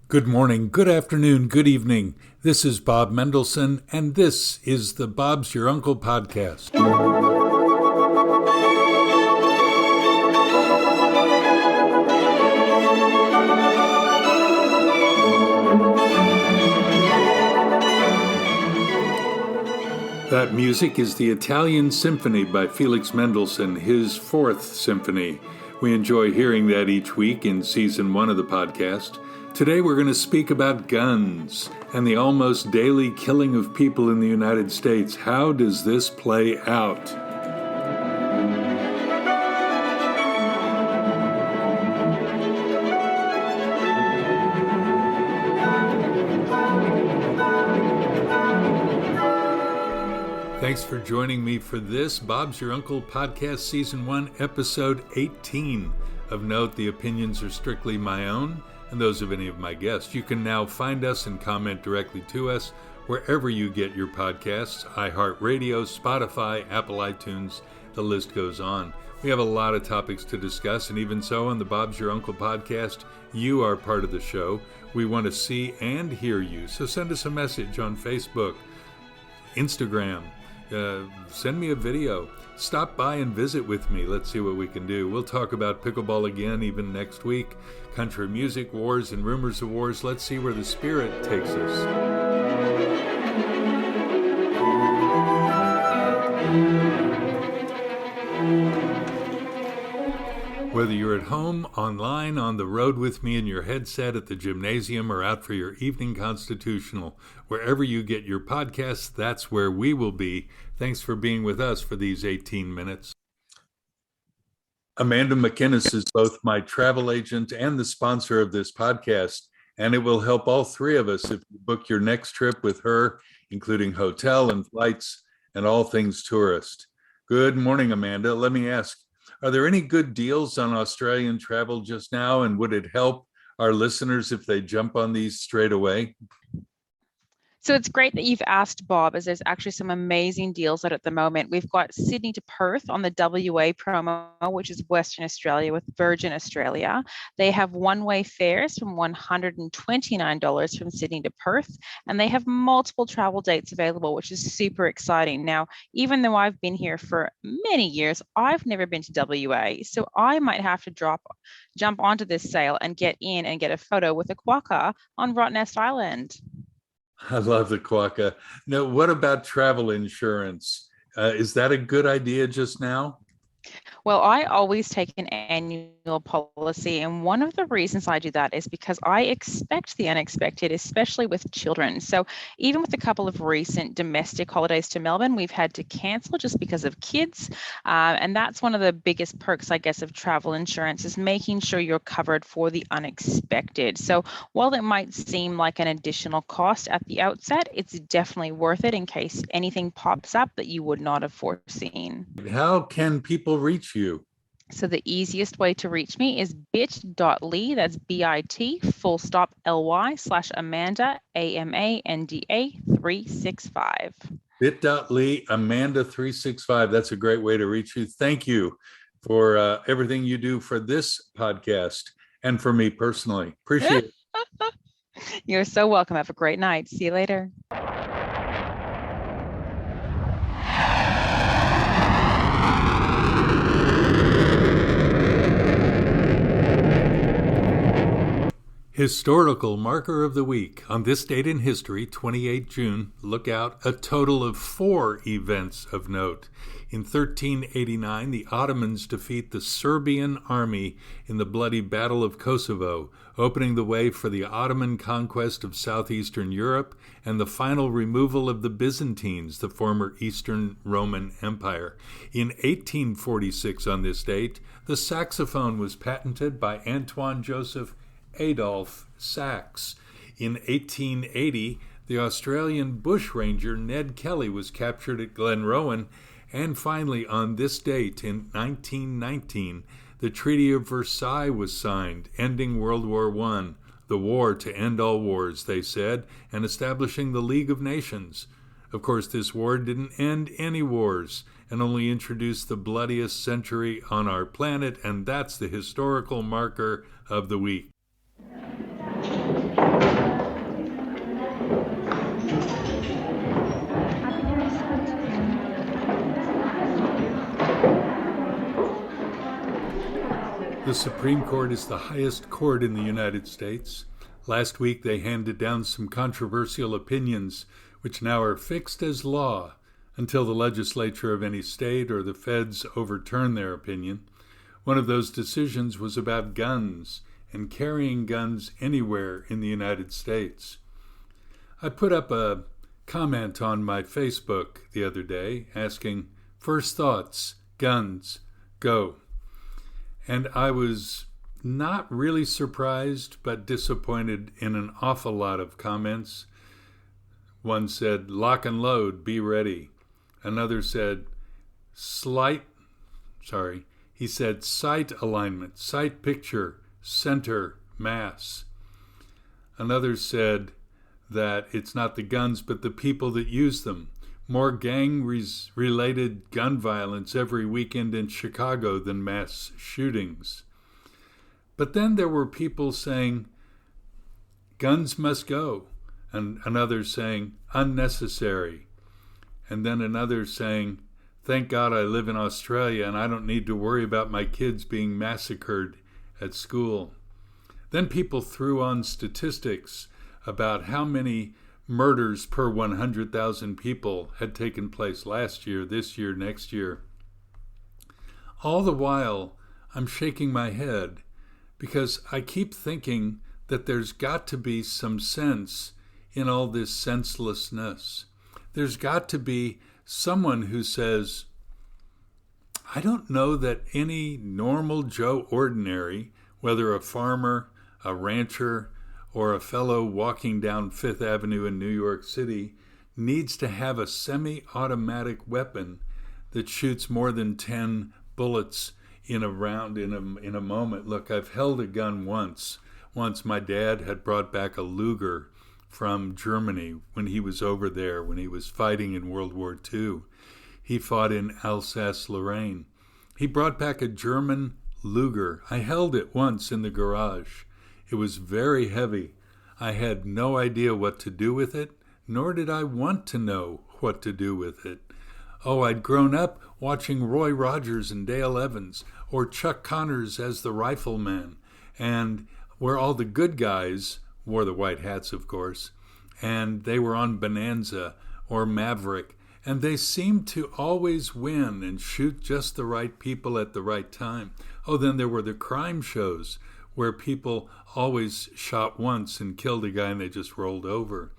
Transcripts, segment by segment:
Good morning, good afternoon, good evening. This is Bob Mendelsohn, and this is the Bob's Your Uncle podcast. That music is the Italian Symphony by Felix Mendelssohn, his fourth symphony. We enjoy hearing that each week in season 1 of the podcast. Today we're going to speak about guns and the almost daily killing of people in the United States. How does this play out? Thanks for joining me for this Bob's Your Uncle podcast, season 1, episode 18. Of note, the opinions are strictly my own and those of any of my guests. You can now find us and comment directly to us wherever you get your podcasts, iHeartRadio, Spotify, Apple iTunes, the list goes on. We have a lot of topics to discuss, and even so, on the Bob's Your Uncle podcast, you are part of the show. We want to see and hear you, so send us a message on Facebook, Instagram, send me a video. Stop by and visit with me. Let's see what we can do. We'll talk about pickleball again even next week. Country music, wars, and rumors of wars. Let's see where the spirit takes us. Whether you're at home, online, on the road with me in your headset, at the gymnasium, or out for your evening constitutional, wherever you get your podcasts, that's where we will be. Thanks for being with us for these 18 minutes. Amanda McInnes is both my travel agent and the sponsor of this podcast, and it will help all three of us if you book your next trip with her, including hotel and flights and all things tourist. Good morning, Amanda. Let me ask, are there any good deals on Australian travel just now, and would it help our listeners if they jump on these straight away? So it's great that you've asked, Bob, as there's actually some amazing deals out at the moment. We've got Sydney to Perth on the WA promo, which is Western Australia with Virgin Australia. They have one-way fares from $129 from Sydney to Perth, and they have multiple travel dates available, which is super exciting. Now, even though I've been here for many years, I've never been to WA, so I might have to jump onto this sale and get in and get a photo with a quokka on Rottnest Island. I love the quokka. Now, what about travel insurance? Is that a good idea just now? Well, I always take an annual policy, and one of the reasons I do that is because I expect the unexpected, especially with children. So even with a couple of recent domestic holidays to Melbourne, we've had to cancel just because of kids. And that's one of the biggest perks, I guess, of travel insurance, is making sure you're covered for the unexpected. So while it might seem like an additional cost at the outset, it's definitely worth it in case anything pops up that you would not have foreseen. How can people reach you? So the easiest way to reach me is bit.ly, that's bit.ly/Amanda, AMANDA 365. Bit.ly, Amanda 365. That's a great way to reach you. Thank you for everything you do for this podcast and for me personally. Appreciate it. You're so welcome. Have a great night. See you later. Historical marker of the week. On this date in history, 28 June, look out, a total of 4 events of note. In 1389, the Ottomans defeat the Serbian army in the bloody Battle of Kosovo, opening the way for the Ottoman conquest of southeastern Europe and the final removal of the Byzantines, the former Eastern Roman Empire. In 1846, on this date, the saxophone was patented by Antoine Joseph Adolphe Sax. In 1880, the Australian bushranger Ned Kelly was captured at Glenrowan. And finally, on this date in 1919, the Treaty of Versailles was signed, ending World War I, the war to end all wars, they said, and establishing the League of Nations. Of course, this war didn't end any wars and only introduced the bloodiest century on our planet, and that's the historical marker of the week. The Supreme Court is the highest court in the United States. Last week they handed down some controversial opinions, which now are fixed as law until the legislature of any state or the feds overturn their opinion. One of those decisions was about guns and carrying guns anywhere in the United States. I put up a comment on my Facebook the other day asking, "First thoughts, guns, go." And I was not really surprised, but disappointed in an awful lot of comments. One said, "Lock and load, be ready." Another said, sight alignment, sight picture, center, mass. Another said that it's not the guns, but the people that use them. More gang-related gun violence every weekend in Chicago than mass shootings. But then there were people saying, guns must go, and another saying, unnecessary. And then another saying, thank God I live in Australia and I don't need to worry about my kids being massacred at school. Then people threw on statistics about how many murders per 100,000 people had taken place last year, this year, next year. All the while, I'm shaking my head because I keep thinking that there's got to be some sense in all this senselessness. There's got to be someone who says, I don't know that any normal Joe Ordinary, whether a farmer, a rancher, or a fellow walking down Fifth Avenue in New York City, needs to have a semi-automatic weapon that shoots more than 10 bullets in a round in a moment. Look, I've held a gun once. Once my dad had brought back a Luger from Germany when he was over there, when he was fighting in World War II. He fought in Alsace-Lorraine. He brought back a German Luger. I held it once in the garage. It was very heavy. I had no idea what to do with it, nor did I want to know what to do with it. Oh, I'd grown up watching Roy Rogers and Dale Evans, or Chuck Connors as the rifleman, and where all the good guys wore the white hats, of course, and they were on Bonanza or Maverick, and they seemed to always win and shoot just the right people at the right time. Oh, then there were the crime shows where people always shot once and killed a guy and they just rolled over.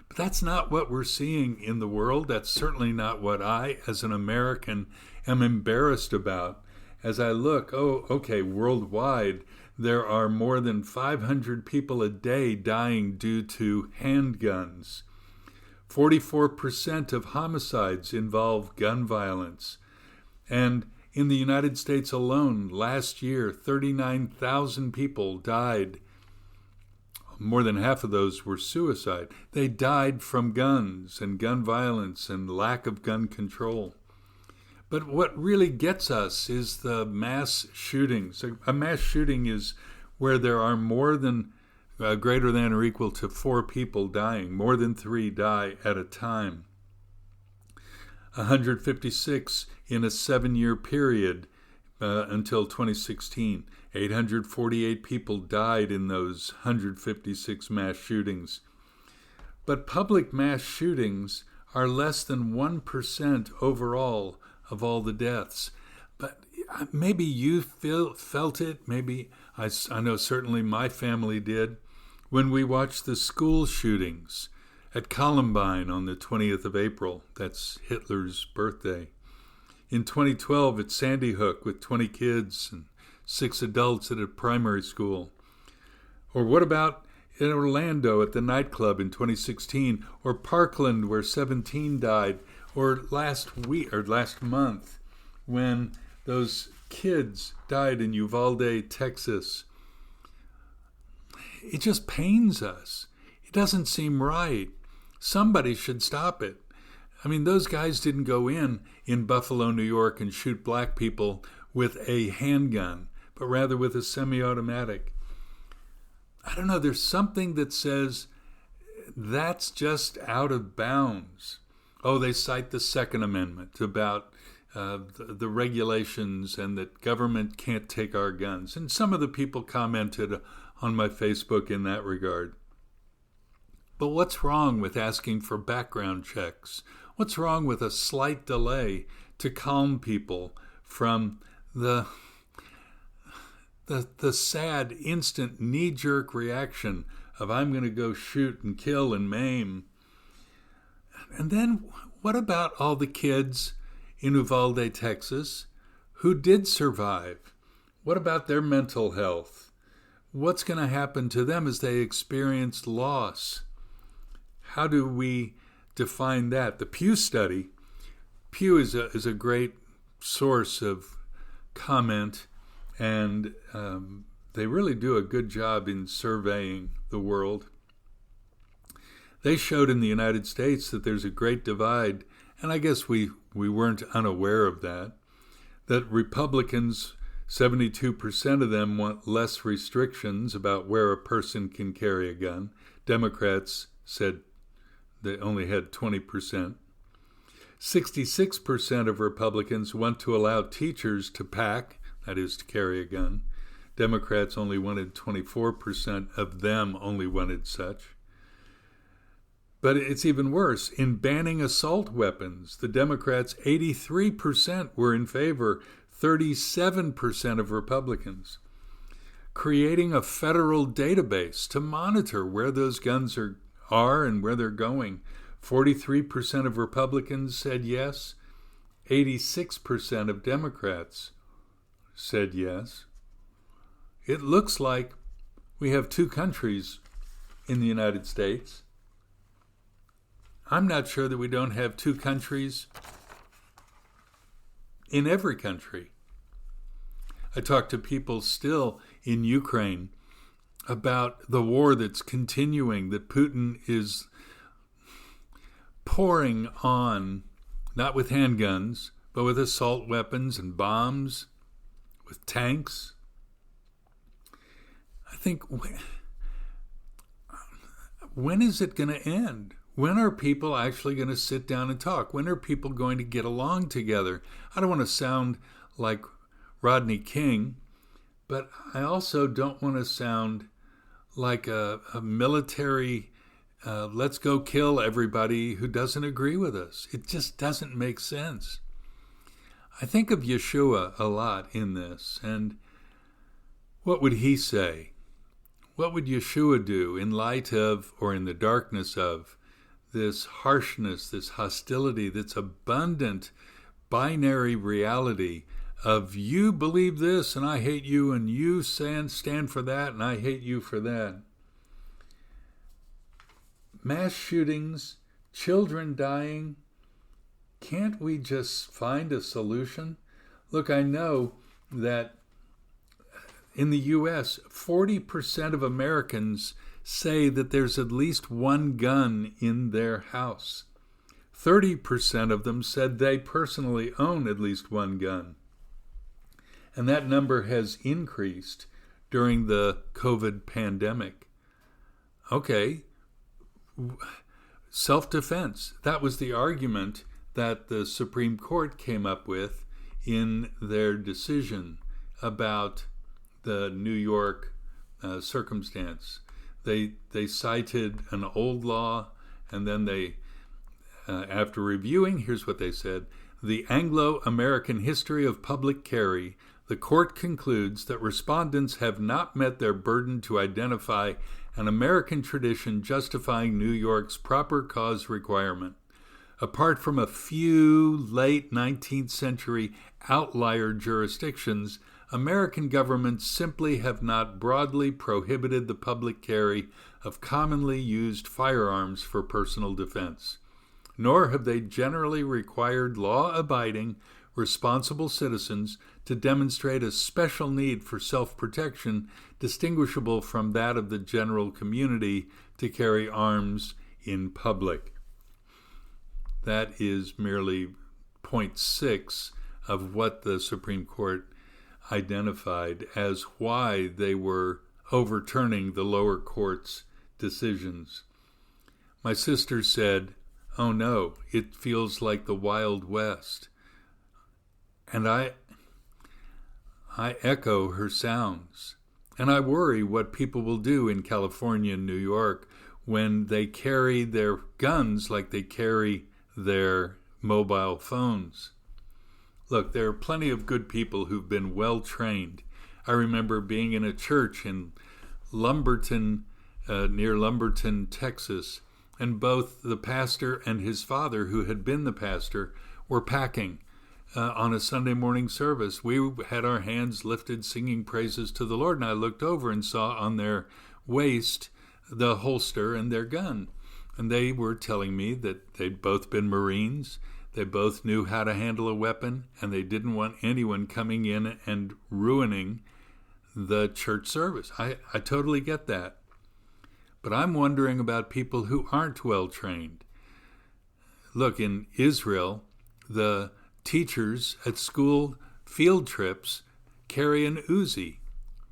But that's not what we're seeing in the world. That's certainly not what I, as an American, am embarrassed about. As I look, worldwide, there are more than 500 people a day dying due to handguns. 44% of homicides involve gun violence. And in the United States alone, last year, 39,000 people died. More than half of those were suicide. They died from guns and gun violence and lack of gun control. But what really gets us is the mass shootings. A mass shooting is where there are more than, greater than or equal to 4 people dying. More than 3 die at a time. 156 in a 7-year period until 2016. 848 people died in those 156 mass shootings. But public mass shootings are less than 1% overall of all the deaths. But maybe you felt it, maybe I know certainly my family did, when we watched the school shootings at Columbine on the 20th of April. That's Hitler's birthday. In 2012 at Sandy Hook with 20 kids and 6 adults at a primary school. Or what about in Orlando at the nightclub in 2016, or Parkland where 17 died, or last month when those kids died in Uvalde, Texas. It just pains us. It doesn't seem right. Somebody should stop it. I mean, those guys didn't go in Buffalo, New York and shoot black people with a handgun, but rather with a semi-automatic. I don't know, there's something that says that's just out of bounds. Oh, they cite the Second Amendment about the regulations and that government can't take our guns. And some of the people commented on my Facebook in that regard. But what's wrong with asking for background checks? What's wrong with a slight delay to calm people from the sad, instant, knee-jerk reaction of I'm going to go shoot and kill and maim? And then what about all the kids in Uvalde, Texas, who did survive? What about their mental health? What's going to happen to them as they experience loss? How do we define that? The Pew study, Pew is a great source of comment, and they really do a good job in surveying the world. They showed in the United States that there's a great divide, and I guess we weren't unaware of that Republicans, 72% of them want less restrictions about where a person can carry a gun. Democrats said they only had 20%. 66% of Republicans want to allow teachers to pack, that is to carry a gun. Democrats only wanted 24% of them only wanted such. But it's even worse. In banning assault weapons, the Democrats, 83% were in favor, 37% of Republicans. Creating a federal database to monitor where those guns are and where they're going. 43% of Republicans said yes. 86% of Democrats said yes. It looks like we have two countries in the United States. I'm not sure that we don't have two countries in every country. I talk to people still in Ukraine about the war that's continuing, that Putin is pouring on, not with handguns, but with assault weapons and bombs, with tanks. I think, when is it going to end? When are people actually going to sit down and talk? When are people going to get along together? I don't want to sound like Rodney King, but I also don't want to sound like a military, let's go kill everybody who doesn't agree with us. It just doesn't make sense. I think of Yeshua a lot in this, and what would he say? What would Yeshua do in light of, or in the darkness of, this harshness, this hostility, this abundant binary reality of you believe this and I hate you, and you stand for that and I hate you for that. Mass shootings, children dying. Can't we just find a solution? Look, I know that in the U.S., 40% of Americans say that there's at least one gun in their house. 30% of them said they personally own at least one gun. And that number has increased during the COVID pandemic. Okay, self-defense. That was the argument that the Supreme Court came up with in their decision about the New York circumstance. They cited an old law, and then they, after reviewing, here's what they said: the Anglo-American history of public carry, the court concludes that respondents have not met their burden to identify an American tradition justifying New York's proper cause requirement. Apart from a few late 19th century outlier jurisdictions, American governments simply have not broadly prohibited the public carry of commonly used firearms for personal defense, nor have they generally required law-abiding, responsible citizens to demonstrate a special need for self-protection distinguishable from that of the general community to carry arms in public. That is merely 0.6 of what the Supreme Court identified as why they were overturning the lower court's decisions. My sister said, "Oh no, it feels like the Wild West." And I echo her sounds. And I worry what people will do in California and New York when they carry their guns like they carry their mobile phones. Look, there are plenty of good people who've been well trained. I remember being in a church in Lumberton, near Lumberton, Texas, and both the pastor and his father, who had been the pastor, were packing on a Sunday morning service. We had our hands lifted singing praises to the Lord, and I looked over and saw on their waist the holster and their gun. And they were telling me that they'd both been Marines, they both knew how to handle a weapon, and they didn't want anyone coming in and ruining the church service. I totally get that. But I'm wondering about people who aren't well trained. Look, in Israel, the teachers at school field trips carry an Uzi.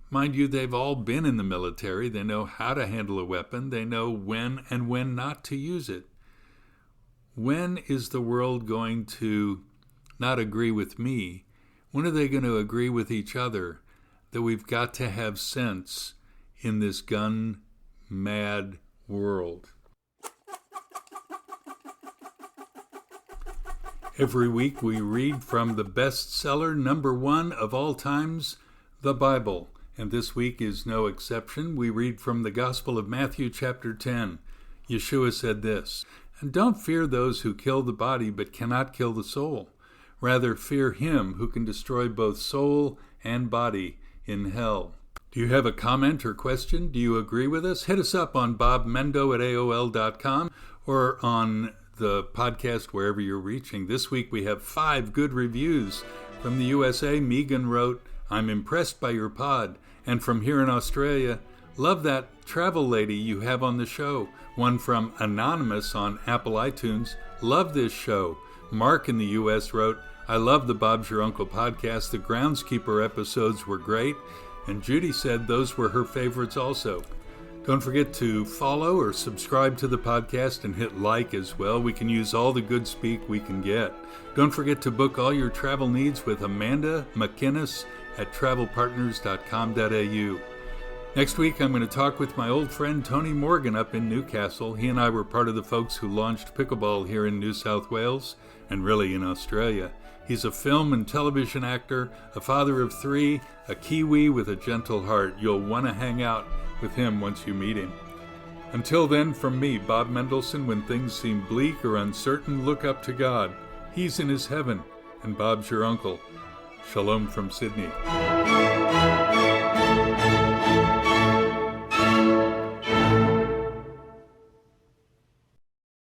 Mind you, they've all been in the military. They know how to handle a weapon. They know when and when not to use it. When is the world going to not agree with me? When are they going to agree with each other that we've got to have sense in this gun-mad world? Every week we read from the bestseller #1 of all times, the Bible. And this week is no exception. We read from the Gospel of Matthew chapter 10. Yeshua said this, "And don't fear those who kill the body but cannot kill the soul. Rather fear him who can destroy both soul and body in hell." Do you have a comment or question? Do you agree with us? Hit us up on bobmendo@aol.com or on the podcast wherever you're reaching. This week we have 5 good reviews. From the USA, Megan wrote, "I'm impressed by your pod." And from here in Australia, "Love that travel lady you have on the show." One from Anonymous on Apple iTunes, "Love this show." Mark in the US wrote, "I love the Bob's Your Uncle podcast. The Groundskeeper episodes were great." And Judy said those were her favorites also. Don't forget to follow or subscribe to the podcast and hit like as well. We can use all the good speak we can get. Don't forget to book all your travel needs with Amanda McInnes at travelpartners.com.au. Next week, I'm going to talk with my old friend Tony Morgan up in Newcastle. He and I were part of the folks who launched pickleball here in New South Wales and really in Australia. He's a film and television actor, a father of 3, a Kiwi with a gentle heart. You'll want to hang out with him once you meet him. Until then, from me, Bob Mendelsohn, when things seem bleak or uncertain, look up to God. He's in his heaven, and Bob's your uncle. Shalom from Sydney.